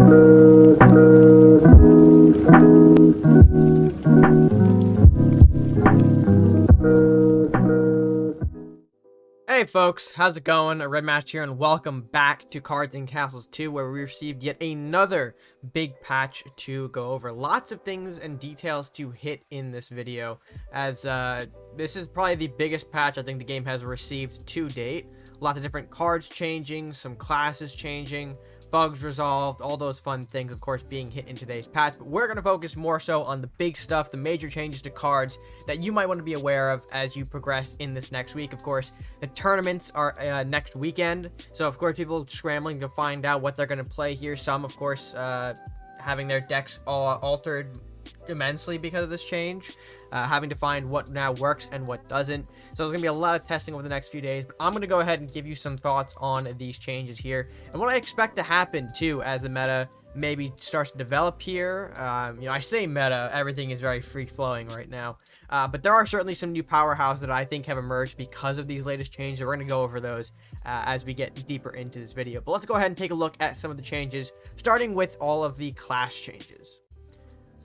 Hey folks, how's it going? RedMaster here, and welcome back to Cards and Castles 2, where we received yet another big patch to go over. Lots of things and details to hit in this video, as this is probably the biggest patch I think the game has received to date. Lots of different cards changing, some classes changing, bugs resolved, all those fun things, of course, being hit in today's patch. But we're going to focus more so on the big stuff, the major changes to cards that you might want to be aware of as you progress in this next week. Of course, the tournaments are next weekend, so of course people scrambling to find out what they're going to play here. Some, of course, having their decks all altered immensely because of this change, having to find what now works and what doesn't. So there's gonna be a lot of testing over the next few days, but I'm gonna go ahead and give you some thoughts on these changes here and what I expect to happen too as the meta maybe starts to develop here. You know, I say meta, everything is very free-flowing right now, but there are certainly some new powerhouses that I think have emerged because of these latest changes. We're going to go over those as we get deeper into this video, but let's go ahead and take a look at some of the changes, starting with all of the class changes.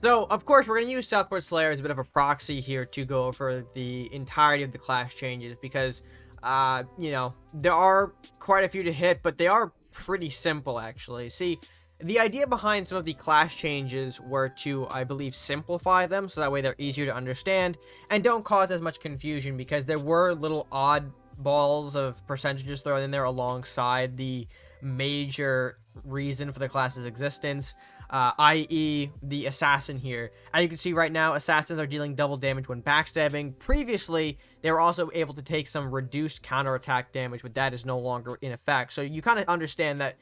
So, of course, we're going to use Southport Slayer as a bit of a proxy here to go over the entirety of the class changes because, you know, there are quite a few to hit, but they are pretty simple, actually. See, the idea behind some of the class changes were to, I believe, simplify them so that way they're easier to understand and don't cause as much confusion, because there were little odd balls of percentages thrown in there alongside the major reason for the class's existence. I.e. the assassin here. As you can see right now, assassins are dealing double damage when backstabbing. Previously, they were also able to take some reduced counterattack damage, but that is no longer in effect. So you kind of understand that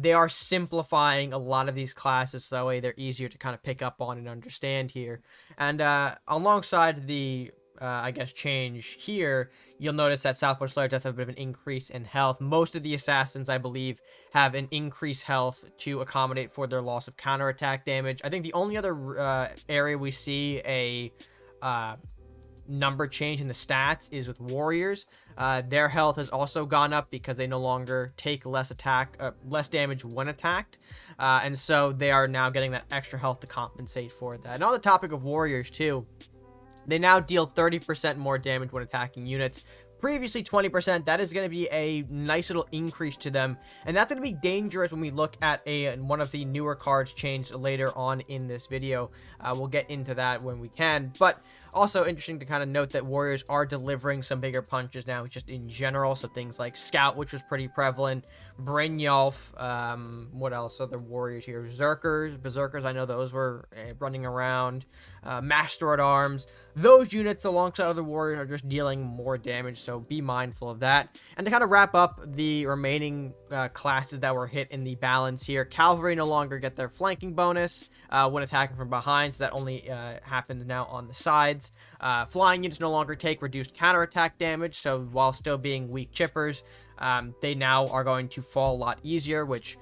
they are simplifying a lot of these classes so that way they're easier to kind of pick up on and understand here. And alongside the I guess change here, you'll notice that Southport Slayer does have a bit of an increase in health. Most of the assassins, I believe, have an increased health to accommodate for their loss of counterattack damage. I think the only other area we see a number change in the stats is with warriors. Their health has also gone up because they no longer take less damage when attacked, and so they are now getting that extra health to compensate for that. And on the topic of warriors too, they now deal 30% more damage when attacking units. Previously 20%. That is going to be a nice little increase to them, and that's going to be dangerous when we look at one of the newer cards changed later on in this video. We'll get into that when we can, but also interesting to kind of note that warriors are delivering some bigger punches now just in general. So things like Scout, which was pretty prevalent, Brynjolf, what else are the warriors here? Berserkers, I know those were running around, Master at Arms. Those units alongside other warriors are just dealing more damage, so be mindful of that. And to kind of wrap up the remaining classes that were hit in the balance here, Cavalry no longer get their flanking bonus when attacking from behind, so that only happens now on the sides. Flying units no longer take reduced counterattack damage, so while still being weak chippers, they now are going to fall a lot easier, which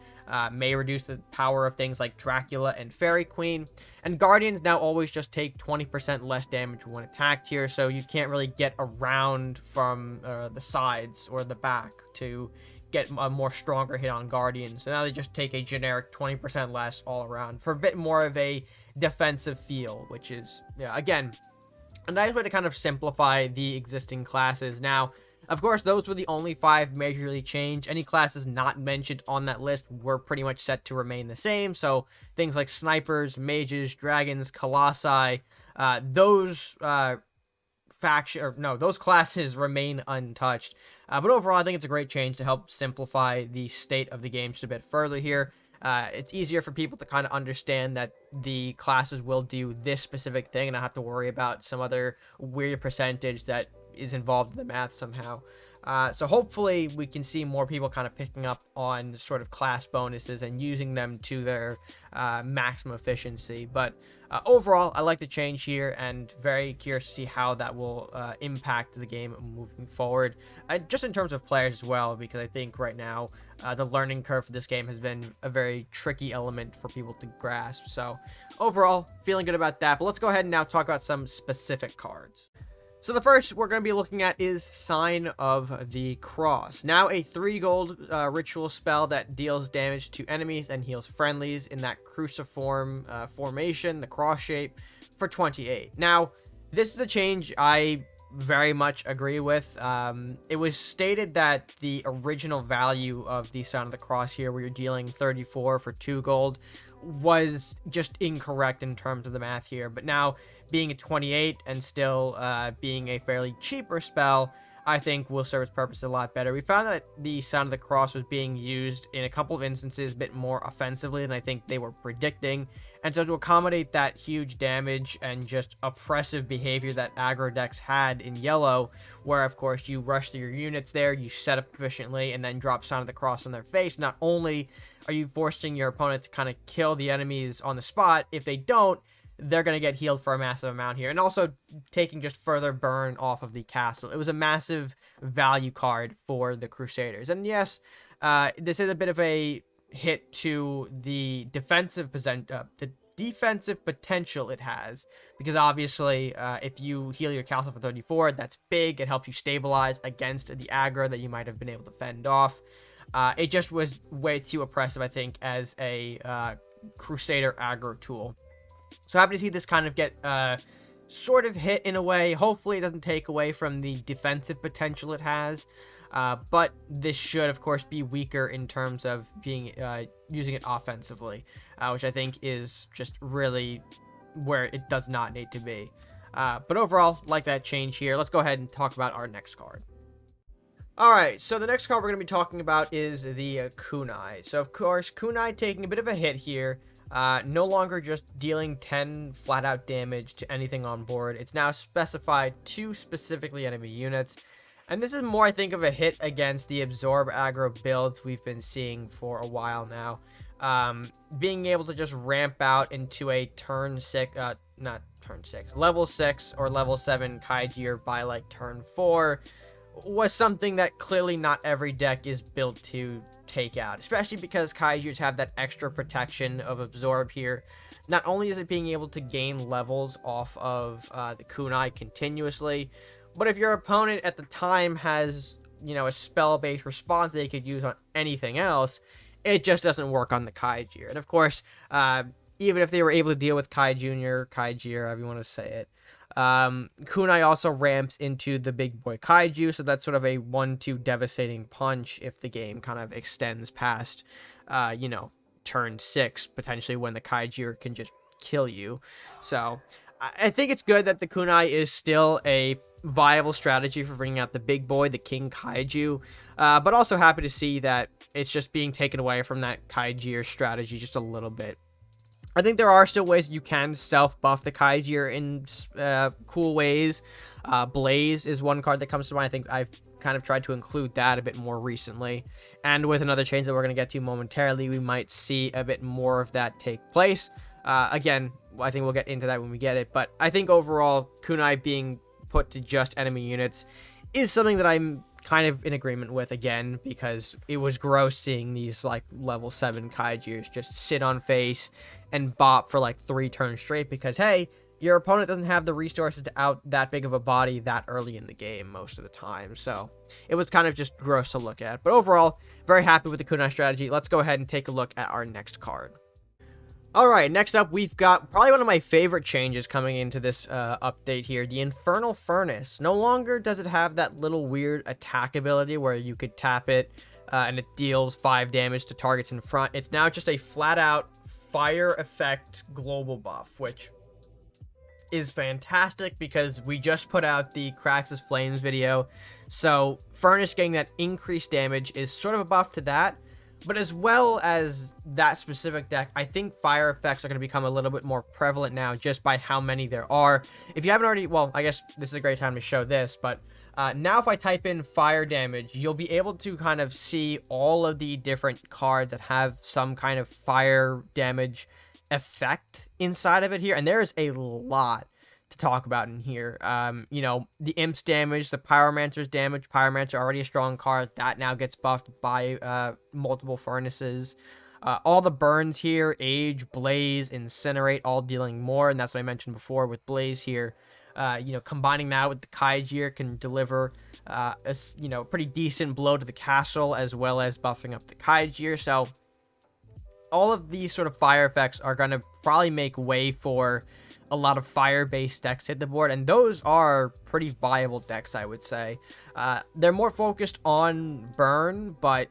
may reduce the power of things like Dracula and Fairy Queen. And Guardians now always just take 20% less damage when attacked here, so you can't really get around from the sides or the back to get a more stronger hit on Guardians. So now they just take a generic 20% less all around for a bit more of a defensive feel, which is, yeah, again, a nice way to kind of simplify the existing classes. Now, of course, those were the only 5 majorly changed. Any classes not mentioned on that list were pretty much set to remain the same. So things like snipers, mages, dragons, colossi, those those classes remain untouched. But overall, I think it's a great change to help simplify the state of the game just a bit further here. It's easier for people to kind of understand that the classes will do this specific thing and not have to worry about some other weird percentage that is involved in the math somehow. So hopefully we can see more people kind of picking up on sort of class bonuses and using them to their maximum efficiency. But overall, I like the change here and very curious to see how that will impact the game moving forward. Just in terms of players as well, because I think right now the learning curve for this game has been a very tricky element for people to grasp. So overall, feeling good about that. But let's go ahead and now talk about some specific cards. So the first we're going to be looking at is Sign of the Cross. Now a 3 gold ritual spell that deals damage to enemies and heals friendlies in that cruciform formation, the cross shape, for 28. Now, this is a change I very much agree with. It was stated that the original value of the Sign of the Cross here, where you're dealing 34 for 2 gold, was just incorrect in terms of the math here. But now, being a 28 and still being a fairly cheaper spell, I think will serve its purpose a lot better. We found that the Sign of the Cross was being used in a couple of instances a bit more offensively than I think they were predicting. And so to accommodate that huge damage and just oppressive behavior that aggro decks had in yellow, where of course you rush through your units there, you set up efficiently, and then drop Sign of the Cross on their face, not only are you forcing your opponent to kind of kill the enemies on the spot, if they don't, they're going to get healed for a massive amount here. And also taking just further burn off of the castle. It was a massive value card for the Crusaders. And yes, this is a bit of a hit to the defensive potential it has. Because obviously, if you heal your castle for 34, that's big. It helps you stabilize against the aggro that you might have been able to fend off. It just was way too oppressive, I think, as a Crusader aggro tool. So happy to see this kind of get sort of hit in a way. Hopefully it doesn't take away from the defensive potential it has. But this should, of course, be weaker in terms of being using it offensively, which I think is just really where it does not need to be. But overall, like that change here. Let's go ahead and talk about our next card. Alright, so the next card we're going to be talking about is the Kunai. So, of course, Kunai taking a bit of a hit here. No longer just dealing 10 flat out damage to anything on board. It's now specified to specifically enemy units. And this is more, I think, of a hit against the absorb aggro builds we've been seeing for a while now. Being able to just ramp out into a level 6 or level 7 Kaijir by like turn 4 was something that clearly not every deck is built to take out, especially because Kaiju's have that extra protection of absorb here. Not only is it being able to gain levels off of the Kunai continuously, but if your opponent at the time has, you know, a spell-based response they could use on anything else, it just doesn't work on the Kaiju. And of course, even if they were able to deal with Kai Jr., Kaijir, however you want to say it, Kunai also ramps into the big boy Kaiju, so that's sort of a 1-2 devastating punch if the game kind of extends past, you know, turn 6, potentially when the Kaiju can just kill you. So I think it's good that the Kunai is still a viable strategy for bringing out the big boy, the King Kaiju, but also happy to see that it's just being taken away from that Kaiju strategy just a little bit. I think there are still ways you can self-buff the Kaiju in cool ways. Blaze is one card that comes to mind. I think I've kind of tried to include that a bit more recently. And with another change that we're going to get to momentarily, we might see a bit more of that take place. Again, I think we'll get into that when we get it. But I think overall, Kunai being put to just enemy units is something that I'm kind of in agreement with, again, because it was gross seeing these like level 7 Kaijus just sit on face and bop for like 3 turns straight, because hey, your opponent doesn't have the resources to out that big of a body that early in the game most of the time. So it was kind of just gross to look at. But overall, very happy with the Kunai strategy. Let's go ahead and take a look at our next card. Alright, next up, we've got probably one of my favorite changes coming into this update here, the Infernal Furnace. No longer does it have that little weird attack ability where you could tap it and it deals 5 damage to targets in front. It's now just a flat-out fire effect global buff, which is fantastic because we just put out the Craxus Flames video. So Furnace getting that increased damage is sort of a buff to that. But as well as that specific deck, I think fire effects are going to become a little bit more prevalent now just by how many there are. If you haven't already, well, I guess this is a great time to show this, but now if I type in fire damage, you'll be able to kind of see all of the different cards that have some kind of fire damage effect inside of it here. And there is a lot to talk about in here. You know, the Imp's damage, the Pyromancer's damage. Pyromancer already a strong card. That now gets buffed by multiple furnaces. All the burns here, Age, Blaze, Incinerate, all dealing more. And that's what I mentioned before with Blaze here. Combining that with the Kaijir can deliver pretty decent blow to the castle, as well as buffing up the Kaijir. So all of these sort of fire effects are going to probably make way for a lot of fire-based decks hit the board, and those are pretty viable decks, I would say. They're more focused on burn, but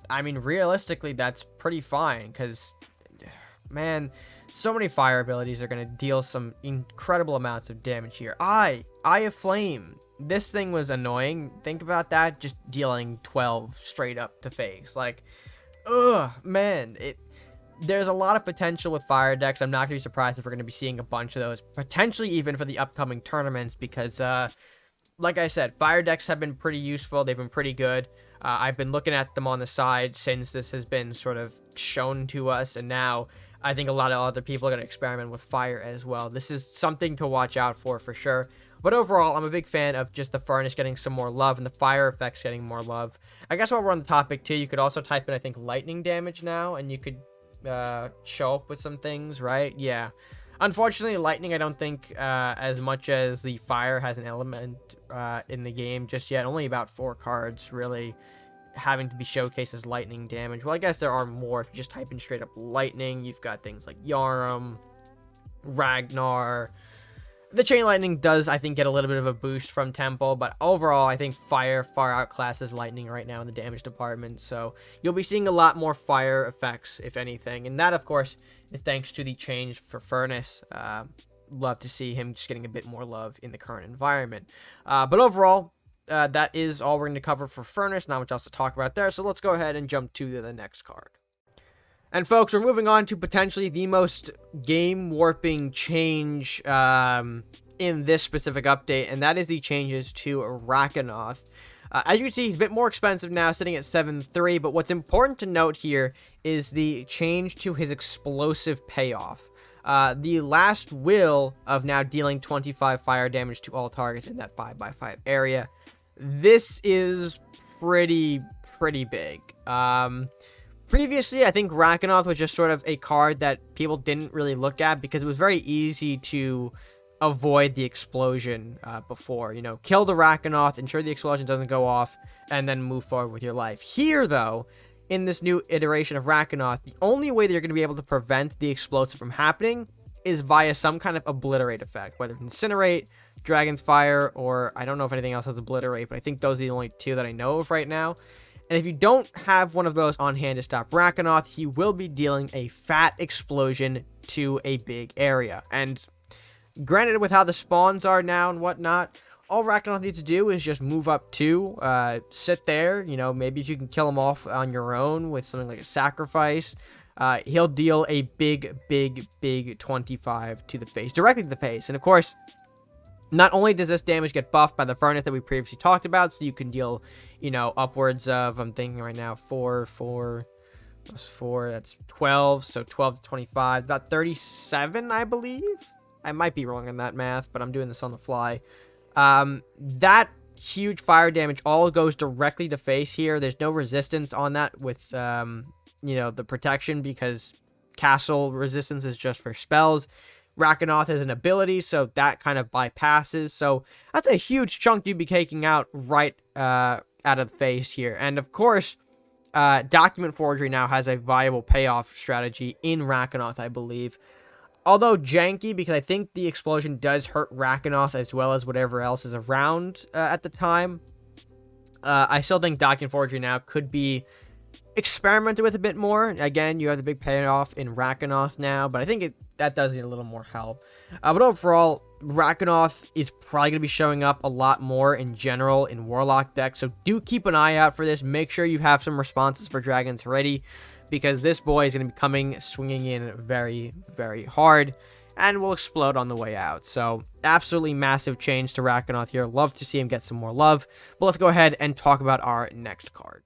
I mean, realistically, that's pretty fine, because, man, so many fire abilities are going to deal some incredible amounts of damage here. Eye of Flame. This thing was annoying. Think about that, just dealing 12 straight up to face. Like, ugh, man, there's a lot of potential with fire decks. I'm not going to be surprised if we're going to be seeing a bunch of those, potentially even for the upcoming tournaments, because, like I said, fire decks have been pretty useful. They've been pretty good. I've been looking at them on the side since this has been sort of shown to us, and now I think a lot of other people are going to experiment with fire as well. This is something to watch out for sure. But overall, I'm a big fan of just the furnace getting some more love and the fire effects getting more love. I guess while we're on the topic too, you could also type in, I think, lightning damage now, and you could show up with some things, right? Yeah. Unfortunately, lightning, I don't think as much as the fire has an element in the game just yet. Only about 4 cards really having to be showcased as lightning damage. Well, I guess there are more. If you just type in straight up lightning, you've got things like Yarum, Ragnar. The chain lightning does, I think, get a little bit of a boost from tempo, but overall, I think fire far outclasses lightning right now in the damage department, so you'll be seeing a lot more fire effects, if anything, and that, of course, is thanks to the change for Furnace. Love to see him just getting a bit more love in the current environment. But overall, that is all we're going to cover for Furnace. Not much else to talk about there, so let's go ahead and jump to the next card. And folks, we're moving on to potentially the most game-warping change in this specific update, and that is the changes to Rakanoth. As you can see, he's a bit more expensive now, sitting at 7-3, but what's important to note here is the change to his explosive payoff. The last will of now dealing 25 fire damage to all targets in that 5x5 area. This is pretty big. Previously, I think Rakanoth was just sort of a card that people didn't really look at because it was very easy to avoid the explosion before. Kill the Rakanoth, ensure the explosion doesn't go off, and then move forward with your life. Here, though, in this new iteration of Rakanoth, the only way that you're going to be able to prevent the explosive from happening is via some kind of obliterate effect, whether Incinerate, Dragon's Fire, or I don't know if anything else has obliterate, but I think those are the only 2 that I know of right now. And if you don't have one of those on hand to stop Rakanoth, he will be dealing a fat explosion to a big area. And granted, with how the spawns are now and whatnot, all Rakanoth needs to do is just move up 2, sit there, maybe if you can kill him off on your own with something like a sacrifice, he'll deal a big 25 to the face, directly to the face. And of course, not only does this damage get buffed by the Furnace that we previously talked about, so you can deal, upwards of, I'm thinking right now, 4 plus 4, that's 12, so 12 to 25, about 37, I believe? I might be wrong on that math, but I'm doing this on the fly. That huge fire damage all goes directly to face here. There's no resistance on that with, the protection, because castle resistance is just for spells. Rakanoth has an ability, so that kind of bypasses. So that's a huge chunk you'd be taking out right out of the face here. And of course, Document Forgery now has a viable payoff strategy in Rakanoth, I believe. Although janky, because I think the explosion does hurt Rakanoth as well as whatever else is around at the time. I still think Document Forgery now could be experimented with a bit more. Again, you have the big payoff in Rakanoth now, but I think that does need a little more help. But overall, Rakanoth is probably going to be showing up a lot more in general in Warlock decks, so do keep an eye out for this. Make sure you have some responses for dragons ready, because this boy is going to be swinging in very hard, and will explode on the way out. So, absolutely massive change to Rakanoth here. Love to see him get some more love. But let's go ahead and talk about our next card.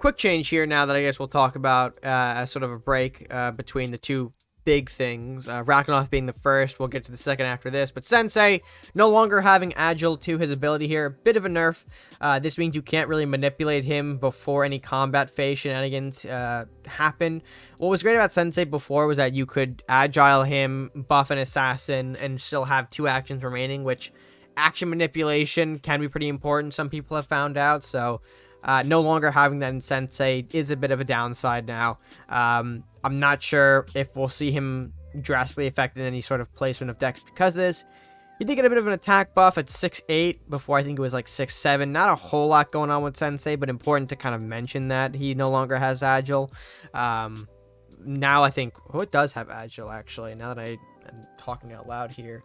Quick change here now that I guess we'll talk about as sort of a break between the 2 big things. Rakanoth being the first. We'll get to the second after this. But Sensei no longer having agile to his ability here. Bit of a nerf. This means you can't really manipulate him before any combat phase shenanigans happen. What was great about Sensei before was that you could agile him, buff an assassin, and still have 2 actions remaining, which action manipulation can be pretty important, some people have found out. So no longer having that in Sensei is a bit of a downside now. I'm not sure if we'll see him drastically affected in any sort of placement of decks because of this. He did get a bit of an attack buff at 6'8", before I think it was like 6'7". Not a whole lot going on with Sensei, but important to kind of mention that he no longer has agile. Now I think, it does have agile actually, now that I am talking out loud here.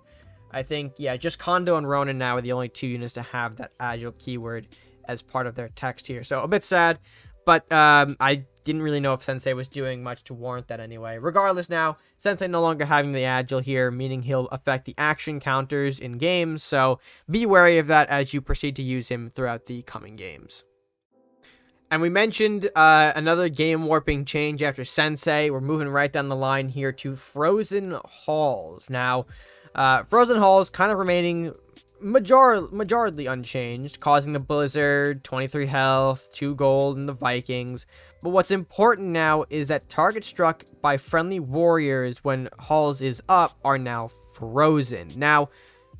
I think, yeah, just Kondo and Ronin now are the only 2 units to have that agile keyword as part of their text here. So a bit sad, but I didn't really know if Sensei was doing much to warrant that anyway. Regardless now, Sensei no longer having the agile here, meaning he'll affect the action counters in games. So be wary of that as you proceed to use him throughout the coming games. And we mentioned another game warping change after Sensei. We're moving right down the line here to Frozen Halls. Now, Frozen Halls kind of remaining majorly unchanged, causing the Blizzard, 23 health, 2 gold, and the Vikings. But what's important now is that targets struck by friendly warriors when Halls is up are now frozen. Now,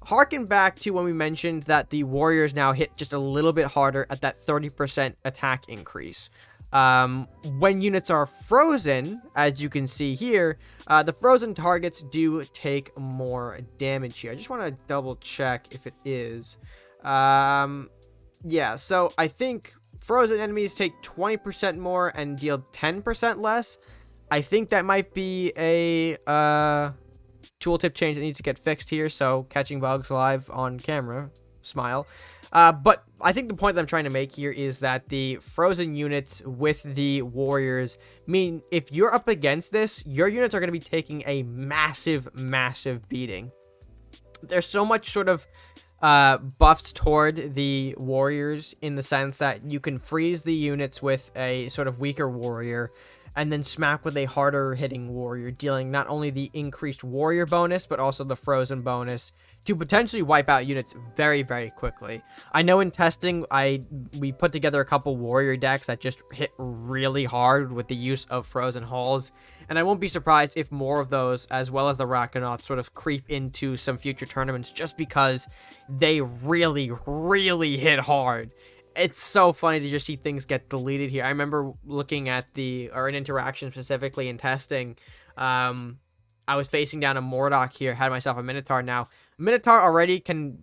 harken back to when we mentioned that the warriors now hit just a little bit harder at that 30% attack increase. When units are frozen, as you can see here, the frozen targets do take more damage here. I just want to double check if it is. Yeah, so I think frozen enemies take 20% more and deal 10% less. I think that might be a tooltip change that needs to get fixed here, so catching bugs live on camera, smile. But I think the point that I'm trying to make here is that the frozen units with the warriors mean if you're up against this, your units are going to be taking a massive beating. There's so much sort of buffs toward the warriors in the sense that you can freeze the units with a sort of weaker warrior and then smack with a harder hitting warrior, dealing not only the increased warrior bonus, but also the frozen bonus to potentially wipe out units very quickly. I know in testing, we put together a couple warrior decks that just hit really hard with the use of Frozen Halls, and I won't be surprised if more of those, as well as the Rakanoth, sort of creep into some future tournaments just because they really hit hard. It's so funny to just see things get deleted here. I remember looking at an interaction specifically in testing. I was facing down a Mordok here, had myself a Minotaur. Now, Minotaur already can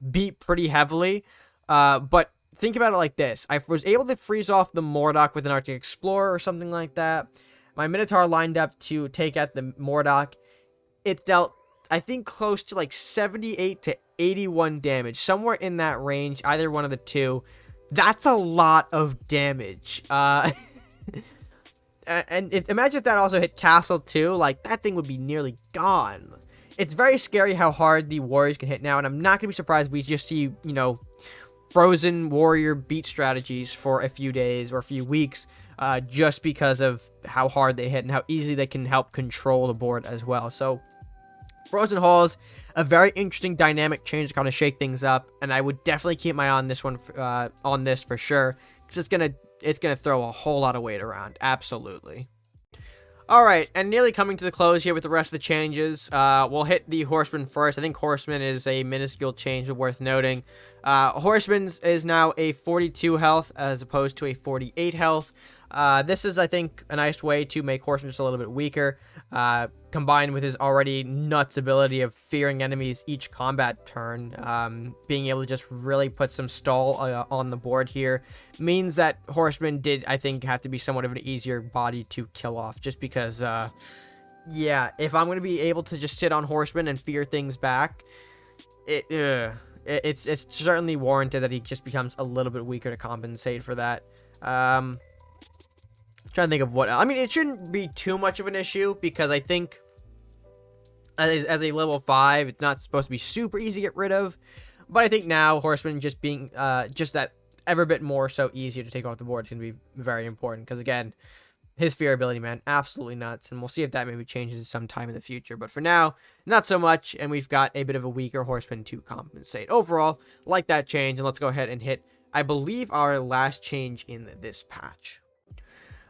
beat pretty heavily, but think about it like this. I was able to freeze off the Mordok with an Arctic Explorer or something like that. My Minotaur lined up to take out the Mordok. It dealt, I think, close to like 78 to 81 damage. Somewhere in that range, either one of the two. That's a lot of damage. And imagine if that also hit Castle too. Like, that thing would be nearly gone. It's very scary how hard the warriors can hit now, and I'm not going to be surprised if we just see, you know, frozen warrior beat strategies for a few days or a few weeks, just because of how hard they hit and how easily they can help control the board as well. So, Frozen Halls, a very interesting dynamic change to kind of shake things up, and I would definitely keep my eye on this one, on this for sure, because it's gonna throw a whole lot of weight around. Absolutely. Alright, and nearly coming to the close here with the rest of the changes. We'll hit the Horseman first. I think Horseman is a minuscule change worth noting. Horseman's is now a 42 health as opposed to a 48 health. This is, I think, a nice way to make Horseman just a little bit weaker, combined with his already nuts ability of fearing enemies each combat turn. Being able to just really put some stall on the board here means that Horseman did, I think, have to be somewhat of an easier body to kill off, just because, yeah, if I'm going to be able to just sit on Horseman and fear things back, it's certainly warranted that he just becomes a little bit weaker to compensate for that. Trying to think of what, I mean, it shouldn't be too much of an issue, because I think as a level 5, it's not supposed to be super easy to get rid of, but I think now Horseman just being just that ever bit more so easier to take off the board is going to be very important, because again, his fear ability, man, absolutely nuts. And we'll see if that maybe changes sometime in the future. But for now, not so much. And we've got a bit of a weaker horseman to compensate. Overall, like that change. And let's go ahead and hit, I believe, our last change in this patch.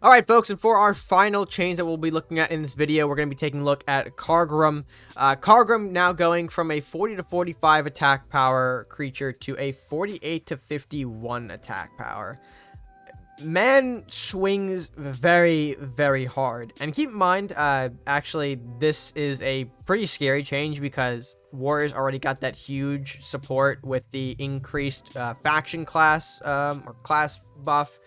Alright, folks, and for our final change that we'll be looking at in this video, we're going to be taking a look at Kargrom. Kargrom now going from a 40 to 45 attack power creature to a 48 to 51 attack power. Man swings very, very hard. And keep in mind, actually, this is a pretty scary change because Warriors already got that huge support with the increased faction class or class buff,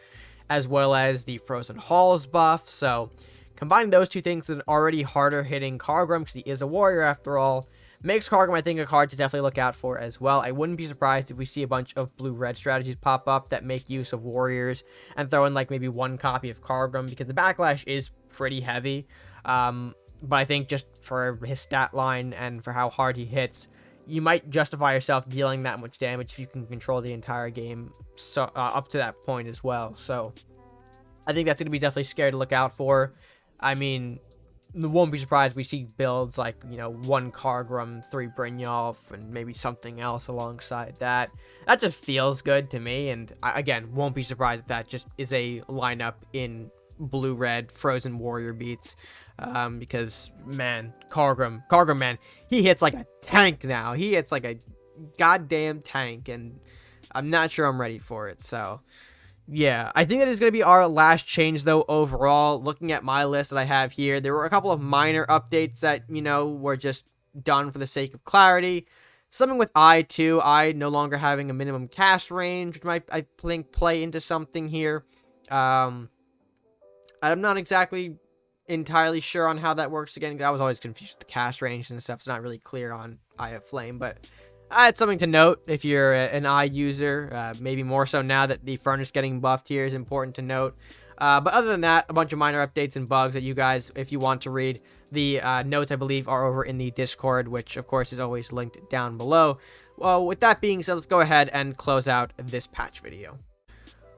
as well as the Frozen Halls buff. So combining those two things with an already harder hitting Kargrom, because he is a warrior after all, makes Kargrom, I think, a card to definitely look out for as well. I wouldn't be surprised if we see a bunch of blue-red strategies pop up that make use of warriors and throw in like maybe one copy of Kargrom, because the backlash is pretty heavy. But I think just for his stat line and for how hard he hits, you might justify yourself dealing that much damage if you can control the entire game, so up to that point as well. So I think that's going to be definitely scary to look out for. I mean, won't be surprised if we see builds like, you know, 1 Kargrom, 3 Brynjolf, and maybe something else alongside that. That just feels good to me, and again, won't be surprised if that just is a lineup in blue-red Frozen Warrior beats. Because, man, Kargrom, man, he hits like a tank now. He hits like a goddamn tank, and I'm not sure I'm ready for it. So, yeah, I think that is going to be our last change, though, overall. Looking at my list that I have here, there were a couple of minor updates that, you know, were just done for the sake of clarity. Something with I, too. I no longer having a minimum cast range, which might, I think, play into something here. I'm not exactly entirely sure on how that works again. I was always confused with the cast range and stuff. It's not really clear on Eye of Flame, but it's something to note if you're an Eye user. Maybe more so now that the Furnace getting buffed here is important to note. But other than that, a bunch of minor updates and bugs that you guys, if you want to read, the notes, I believe, are over in the Discord, which, of course, is always linked down below. Well, with that being said, let's go ahead and close out this patch video.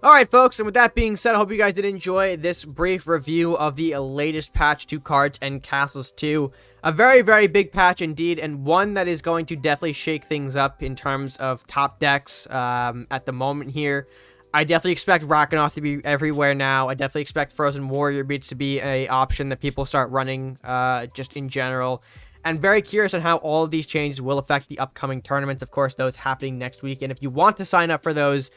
Alright, folks, and with that being said, I hope you guys did enjoy this brief review of the latest patch to Cards and Castles 2. A very, very big patch indeed, and one that is going to definitely shake things up in terms of top decks at the moment here. I definitely expect Rakanoth to be everywhere now. I definitely expect Frozen Warrior beats to be an option that people start running just in general. And very curious on how all of these changes will affect the upcoming tournaments. Of course, those happening next week. And if you want to sign up for those,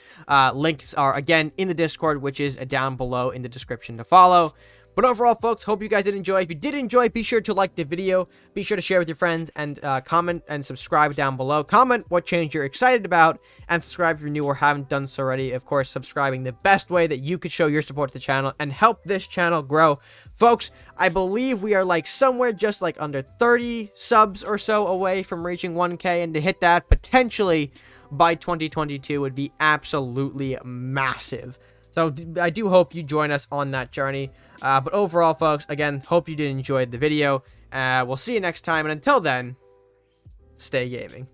links are, again, in the Discord, which is down below in the description to follow. But overall, folks, hope you guys did enjoy. If you did enjoy, be sure to like the video. Be sure to share with your friends and comment and subscribe down below. Comment what change you're excited about and subscribe if you're new or haven't done so already. Of course, subscribing the best way that you could show your support to the channel and help this channel grow. Folks, I believe we are like somewhere just like under 30 subs or so away from reaching 1K, and to hit that potentially by 2022 would be absolutely massive. So I do hope you join us on that journey. But overall, folks, again, hope you did enjoy the video. We'll see you next time. And until then, stay gaming.